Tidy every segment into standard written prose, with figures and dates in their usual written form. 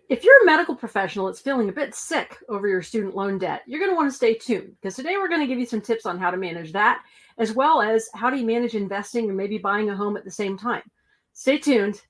If you're a medical professional that's feeling a bit sick over your student loan debt, you're going to want to stay tuned because today we're going to give you some tips on how to manage that, as well as how do you manage investing or maybe buying a home at the same time. Stay tuned.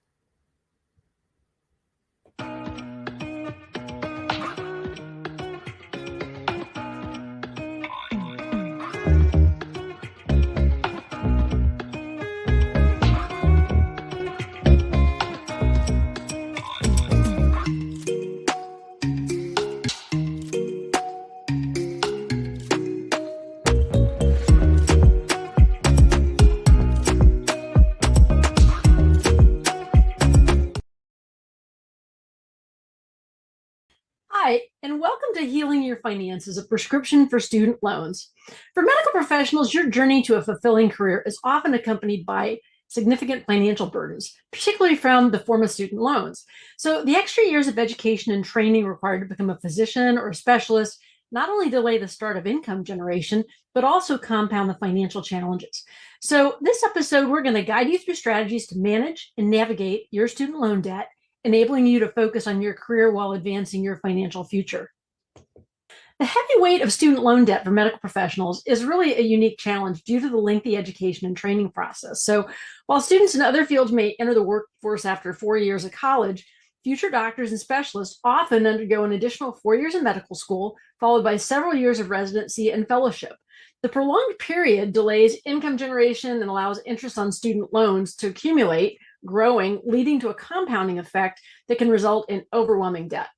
Hi, and welcome to Healing Your Finances, a prescription for student loans. For medical professionals, your journey to a fulfilling career is often accompanied by significant financial burdens, particularly from the form of student loans. So, the extra years of education and training required to become a physician or a specialist not only delay the start of income generation, but also compound the financial challenges. So, this episode, we're going to guide you through strategies to manage and navigate your student loan debt, enabling you to focus on your career while advancing your financial future. The heavy weight of student loan debt for medical professionals is really a unique challenge due to the lengthy education and training process. So, while students in other fields may enter the workforce after 4 years of college, future doctors and specialists often undergo an additional 4 years of medical school, followed by several years of residency and fellowship. The prolonged period delays income generation and allows interest on student loans to accumulate, growing, leading to a compounding effect that can result in overwhelming debt.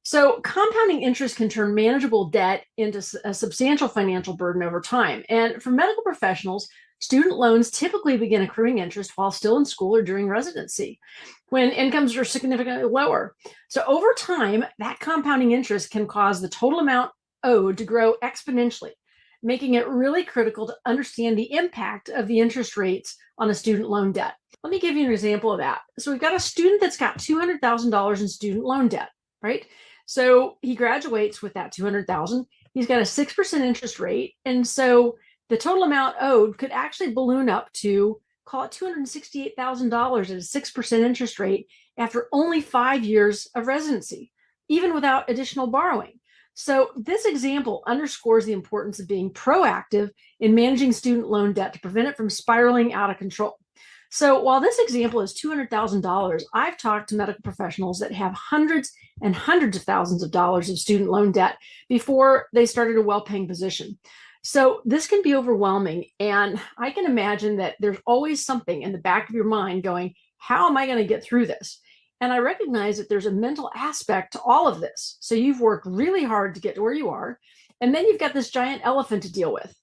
So, compounding interest can turn manageable debt into a substantial financial burden over time. And for medical professionals, student loans typically begin accruing interest while still in school or during residency, when incomes are significantly lower. So, over time, that compounding interest can cause the total amount owed to grow exponentially, making it really critical to understand the impact of the interest rates on a student loan debt. Let me give you an example of that. So we've got a student that's got $200,000 in student loan debt, right? So he graduates with that $200,000. He's got a 6% interest rate. And so the total amount owed could actually balloon up to, call it $268,000 at a 6% interest rate after only 5 years of residency, even without additional borrowing. So this example underscores the importance of being proactive in managing student loan debt to prevent it from spiraling out of control. So while this example is $200,000, I've talked to medical professionals that have hundreds and hundreds of thousands of dollars of student loan debt before they started a well-paying position. So this can be overwhelming, and I can imagine that there's always something in the back of your mind going, how am I going to get through this? And I recognize that there's a mental aspect to all of this. So you've worked really hard to get to where you are, and then you've got this giant elephant to deal with.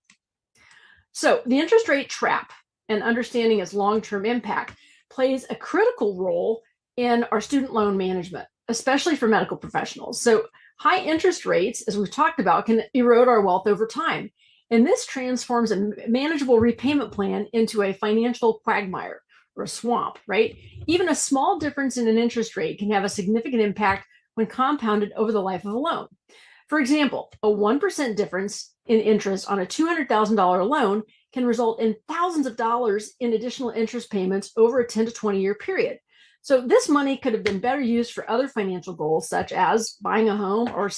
So the interest rate trap and understanding its long-term impact plays a critical role in our student loan management, especially for medical professionals. So high interest rates, as we've talked about, can erode our wealth over time. And this transforms a manageable repayment plan into a financial quagmire or a swamp, right? Even a small difference in an interest rate can have a significant impact when compounded over the life of a loan. For example, a 1% difference in interest on a $200,000 loan can result in thousands of dollars in additional interest payments over a 10 to 20 year period. So this money could have been better used for other financial goals, such as buying a home or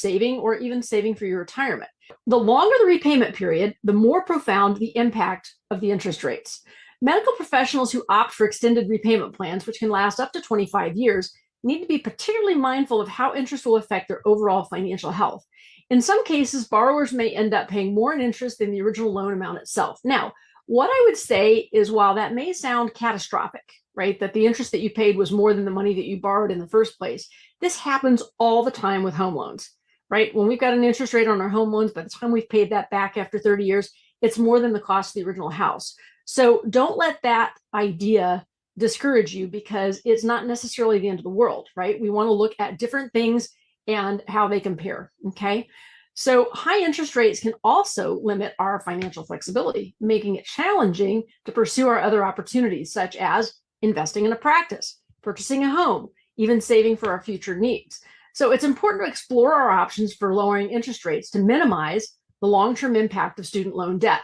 even saving for your retirement. The longer the repayment period, the more profound the impact of the interest rates. Medical professionals who opt for extended repayment plans, which can last up to 25 years, need to be particularly mindful of how interest will affect their overall financial health. In some cases, borrowers may end up paying more in interest than the original loan amount itself. Now, what I would say is, while that may sound catastrophic, right, that the interest that you paid was more than the money that you borrowed in the first place, this happens all the time with home loans, right? When we've got an interest rate on our home loans, by the time we've paid that back after 30 years, it's more than the cost of the original house. So don't let that idea discourage you, because it's not necessarily the end of the world, right? We want to look at different things and how they compare, okay? So high interest rates can also limit our financial flexibility, making it challenging to pursue our other opportunities, such as investing in a practice, purchasing a home, even saving for our future needs. So it's important to explore our options for lowering interest rates to minimize the long-term impact of student loan debt.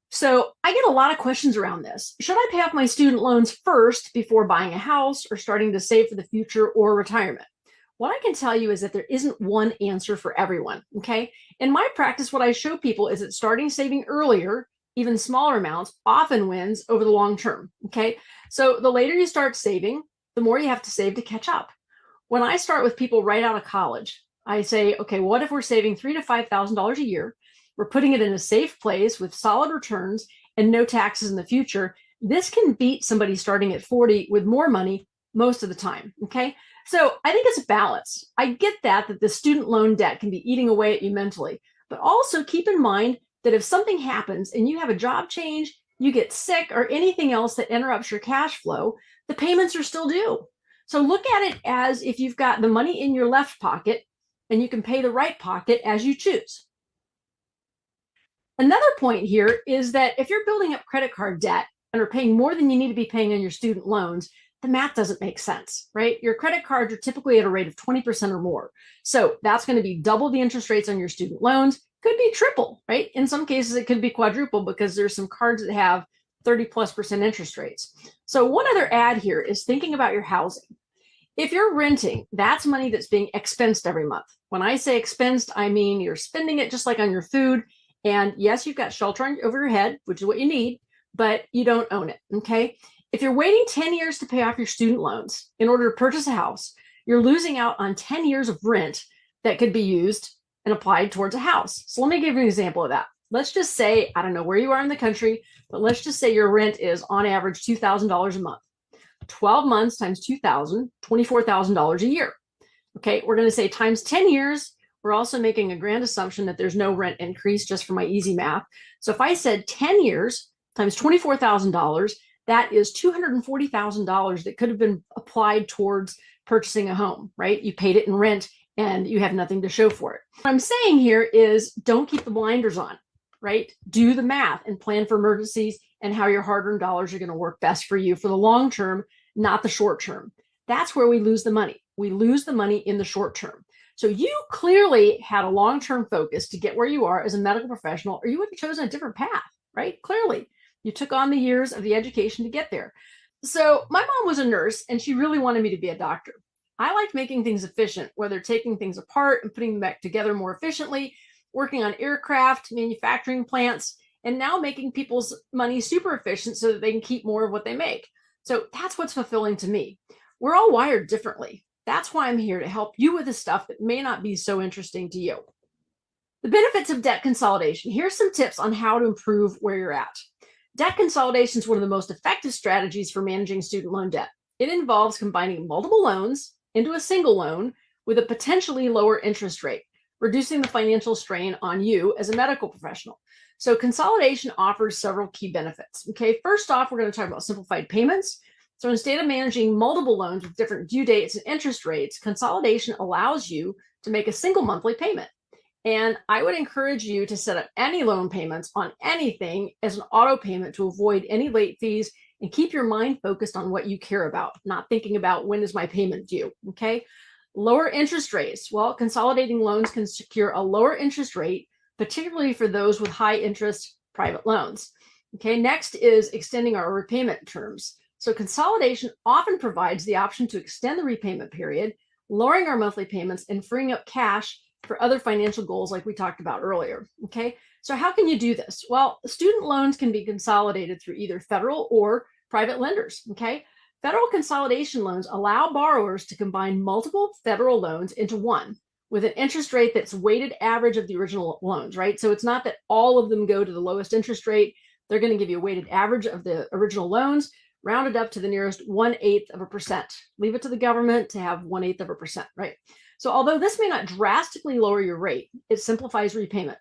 So I get a lot of questions around this. Should I pay off my student loans first before buying a house or starting to save for the future or retirement? What I can tell you is that there isn't one answer for everyone. Okay. In my practice, what I show people is that starting saving earlier, even smaller amounts, often wins over the long term. Okay. So the later you start saving, the more you have to save to catch up. When I start with people right out of college, I say, okay, what if we're saving $3,000 to $5,000 a year? We're putting it in a safe place with solid returns and no taxes in the future. This can beat somebody starting at 40 with more money most of the time. Okay. So I think it's a balance. I get that the student loan debt can be eating away at you mentally, but also keep in mind that if something happens and you have a job change, you get sick, or anything else that interrupts your cash flow, the payments are still due. So look at it as if you've got the money in your left pocket and you can pay the right pocket as you choose. Another point here is that if you're building up credit card debt and are paying more than you need to be paying on your student loans, the math doesn't make sense, right? Your credit cards are typically at a rate of 20% or more. So that's going to be double the interest rates on your student loans, could be triple, right? In some cases, it could be quadruple because there's some cards that have 30+% interest rates. So one other add here is thinking about your housing. If you're renting, that's money that's being expensed every month. When I say expensed, I mean you're spending it just like on your food. And yes, you've got shelter over your head, which is what you need, but you don't own it. Okay. If you're waiting 10 years to pay off your student loans in order to purchase a house, you're losing out on 10 years of rent that could be used and applied towards a house. So let me give you an example of that. Let's just say, I don't know where you are in the country, but let's just say your rent is on average $2,000 a month. 12 months times 2,000, $24,000 a year. Okay, we're going to say times 10 years. We're also making a grand assumption that there's no rent increase just for my easy math. So if I said 10 years times $24,000, that is $240,000 that could have been applied towards purchasing a home, right? You paid it in rent and you have nothing to show for it. What I'm saying here is don't keep the blinders on, right? Do the math and plan for emergencies and how your hard-earned dollars are going to work best for you for the long term, not the short term. That's where we lose the money. We lose the money in the short term. So you clearly had a long-term focus to get where you are as a medical professional, or you would have chosen a different path, right? Clearly, you took on the years of the education to get there. So my mom was a nurse and she really wanted me to be a doctor. I liked making things efficient, whether taking things apart and putting them back together more efficiently, working on aircraft, manufacturing plants, and now making people's money super efficient so that they can keep more of what they make. So that's what's fulfilling to me. We're all wired differently. That's why I'm here to help you with the stuff that may not be so interesting to you. The benefits of debt consolidation. Here's some tips on how to improve where you're at. Debt consolidation is one of the most effective strategies for managing student loan debt. It involves combining multiple loans into a single loan with a potentially lower interest rate, reducing the financial strain on you as a medical professional. So consolidation offers several key benefits. Okay, first off, we're going to talk about simplified payments. So instead of managing multiple loans with different due dates and interest rates, consolidation allows you to make a single monthly payment. And I would encourage you to set up any loan payments on anything as an auto payment to avoid any late fees and keep your mind focused on what you care about, not thinking about when is my payment due. Okay. Lower interest rates. Well, consolidating loans can secure a lower interest rate, particularly for those with high interest private loans. Okay, next is extending our repayment terms. So consolidation often provides the option to extend the repayment period, lowering our monthly payments and freeing up cash for other financial goals like we talked about earlier. Okay, so how can you do this? Well, student loans can be consolidated through either federal or private lenders. Okay, federal consolidation loans allow borrowers to combine multiple federal loans into one with an interest rate that's weighted average of the original loans, right? So it's not that all of them go to the lowest interest rate. They're going to give you a weighted average of the original loans, rounded up to the nearest 1/8%. Leave it to the government to have 1/8%, right? So although this may not drastically lower your rate, it simplifies repayment.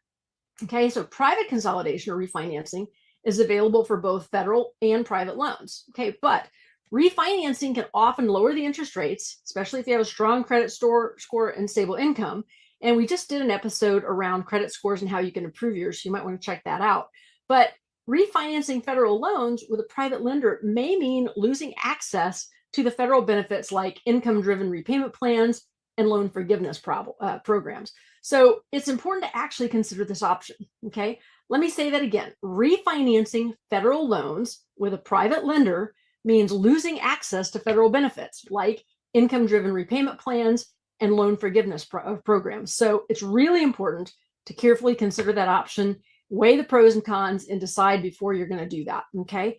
Okay, so private consolidation or refinancing is available for both federal and private loans. Okay, but refinancing can often lower the interest rates, especially if you have a strong credit score and stable income. And we just did an episode around credit scores and how you can improve yours. So you might want to check that out. But refinancing federal loans with a private lender may mean losing access to the federal benefits like income-driven repayment plans and loan forgiveness programs. So it's important to actually consider this option. Okay. Let me say that again. Refinancing federal loans with a private lender means losing access to federal benefits like income-driven repayment plans and loan forgiveness programs. So it's really important to carefully consider that option, weigh the pros and cons, and decide before you're going to do that, okay?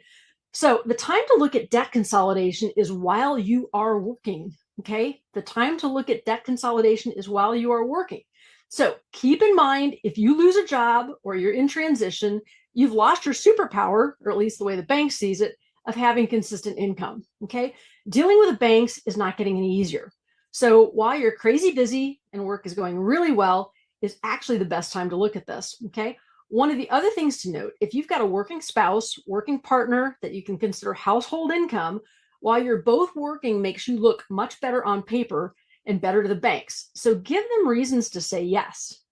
So the time to look at debt consolidation is while you are working, okay? The time to look at debt consolidation is while you are working. So keep in mind, if you lose a job or you're in transition, you've lost your superpower, or at least the way the bank sees it, of having consistent income, okay? Dealing with the banks is not getting any easier. So while you're crazy busy and work is going really well, is actually the best time to look at this, okay? One of the other things to note, if you've got a working spouse, working partner that you can consider household income, while you're both working makes you look much better on paper and better to the banks. So give them reasons to say yes.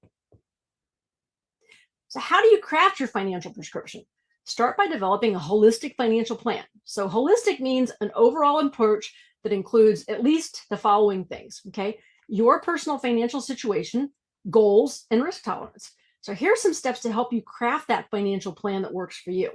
So how do you craft your financial prescription? Start by developing a holistic financial plan. So holistic means an overall approach that includes at least the following things, okay? Your personal financial situation, goals, and risk tolerance. So here's some steps to help you craft that financial plan that works for you.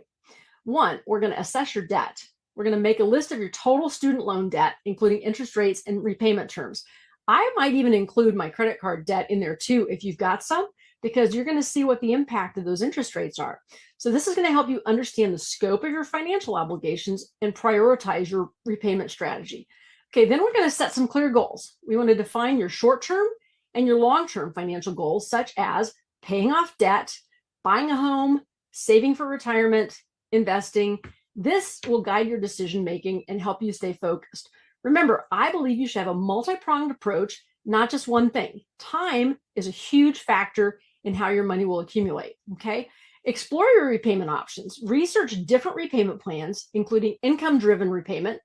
One, we're going to assess your debt. We're going to make a list of your total student loan debt, including interest rates and repayment terms. I might even include my credit card debt in there too, if you've got some, because you're going to see what the impact of those interest rates are. So this is going to help you understand the scope of your financial obligations and prioritize your repayment strategy. Okay, then we're going to set some clear goals. We want to define your short-term and your long-term financial goals, such as paying off debt, buying a home, saving for retirement, investing. This will guide your decision-making and help you stay focused. Remember, I believe you should have a multi-pronged approach, not just one thing. Time is a huge factor in how your money will accumulate, okay? Explore your repayment options. Research different repayment plans, including income-driven repayment,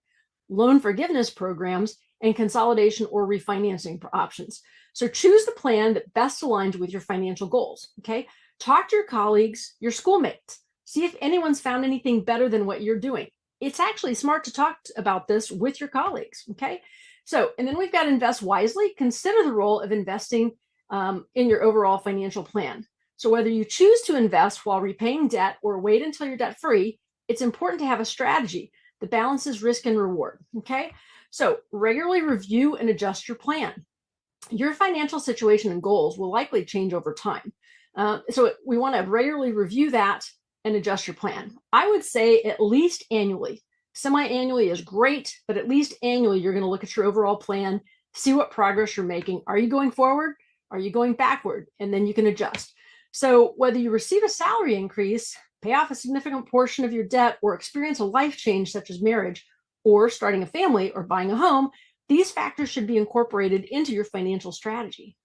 loan forgiveness programs, and consolidation or refinancing options. So choose the plan that best aligns with your financial goals, okay? Talk to your colleagues, your schoolmates. See if anyone's found anything better than what you're doing. It's actually smart to talk about this with your colleagues, okay? So, and then we've got invest wisely. Consider the role of investing in your overall financial plan. So whether you choose to invest while repaying debt or wait until you're debt free, it's important to have a strategy that balances risk and reward, okay? So regularly review and adjust your plan. Your financial situation and goals will likely change over time. So we want to regularly review that and adjust your plan. I would say at least annually. Semi-annually is great, but at least annually, you're going to look at your overall plan, see what progress you're making. Are you going forward? Are you going backward? And then you can adjust. So whether you receive a salary increase, pay off a significant portion of your debt, or experience a life change such as marriage, or starting a family, or buying a home, these factors should be incorporated into your financial strategy.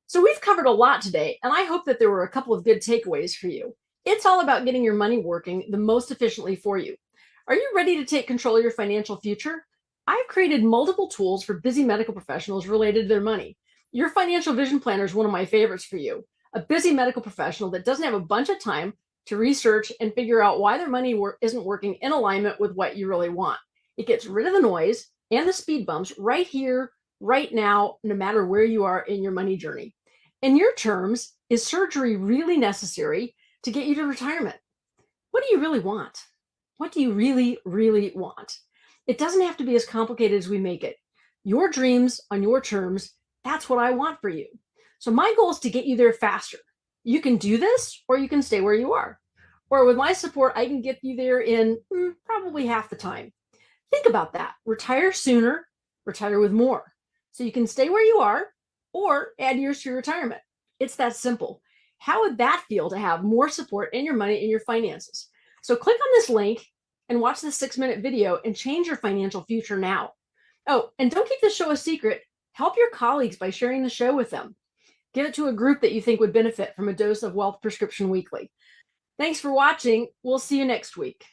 So we've covered a lot today, and I hope that there were a couple of good takeaways for you. It's all about getting your money working the most efficiently for you. Are you ready to take control of your financial future? I've created multiple tools for busy medical professionals related to their money. Your financial vision planner is one of my favorites for you. A busy medical professional that doesn't have a bunch of time to research and figure out why their money isn't working in alignment with what you really want. It gets rid of the noise and the speed bumps right here, right now, no matter where you are in your money journey. In your terms, is surgery really necessary to get you to retirement? What do you really want? What do you really, really want? It doesn't have to be as complicated as we make it. Your dreams on your terms, that's what I want for you. So my goal is to get you there faster. You can do this, or you can stay where you are. Or with my support, I can get you there in probably half the time. Think about that. Retire sooner, retire with more. So you can stay where you are or add years to your retirement. It's that simple. How would that feel to have more support in your money and your finances? So click on this link and watch this 6-minute video and change your financial future now. Oh, and don't keep the show a secret. Help your colleagues by sharing the show with them. Give it to a group that you think would benefit from a dose of Wealth Prescription Weekly. Thanks for watching. We'll see you next week.